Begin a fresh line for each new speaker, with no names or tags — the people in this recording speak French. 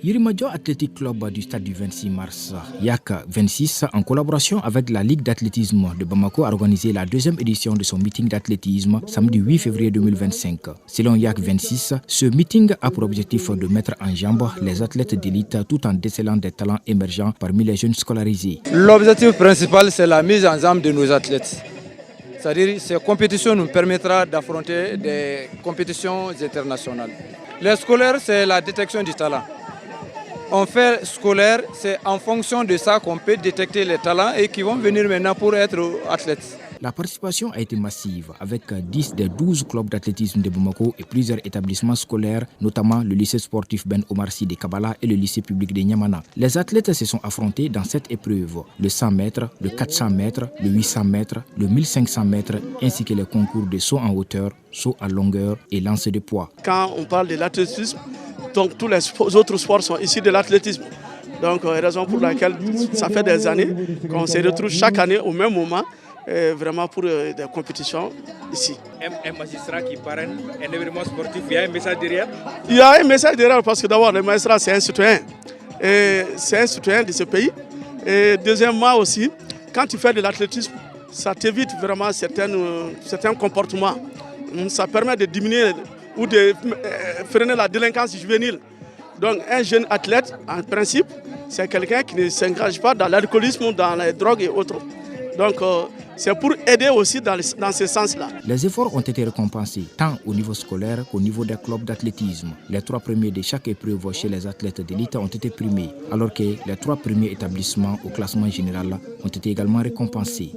Yirimadio Athletic Club du stade du 26 mars, YAC 26, en collaboration avec la Ligue d'athlétisme de Bamako, a organisé la deuxième édition de son meeting d'athlétisme samedi 8 février 2025. Selon YAC 26, ce meeting a pour objectif de mettre en jambe les athlètes d'élite tout en décelant des talents émergents parmi les jeunes scolarisés.
L'objectif principal, c'est la mise en jambe de nos athlètes. C'est-à-dire que ces compétitions nous permettra d'affronter des compétitions internationales. Les scolaires, c'est la détection du talent. On fait scolaire, c'est en fonction de ça qu'on peut détecter les talents et qui vont venir maintenant pour être athlètes.
La participation a été massive avec 10 des 12 clubs d'athlétisme de Bamako et plusieurs établissements scolaires, notamment le lycée sportif Ben Omar Sy de Kabala et le lycée public de Niamana. Les athlètes se sont affrontés dans 7 épreuves, le 100 mètres, le 400 mètres, le 800 mètres, le 1500 mètres, ainsi que les concours de saut en hauteur, saut à longueur et lancer de poids.
Quand on parle de l'athlétisme, donc tous les autres sports sont issus de l'athlétisme. Donc raison pour laquelle ça fait des années qu'on se retrouve chaque année au même moment vraiment pour des compétitions ici.
Un magistrat qui parraine un événement sportif, il y a un message derrière?
Il y a un message derrière parce que d'abord le magistrat c'est un citoyen. C'est un citoyen de ce pays. Et deuxièmement aussi, quand tu fais de l'athlétisme, ça t'évite vraiment certains comportements. Ça permet de diminuer ou de freiner la délinquance juvénile. Donc un jeune athlète, en principe, c'est quelqu'un qui ne s'engage pas dans l'alcoolisme, dans les drogues et autres. Donc c'est pour aider aussi dans ce sens-là.
Les efforts ont été récompensés tant au niveau scolaire qu'au niveau des clubs d'athlétisme. Les 3 premiers de chaque épreuve chez les athlètes d'élite ont été primés, alors que les 3 premiers établissements au classement général ont été également récompensés.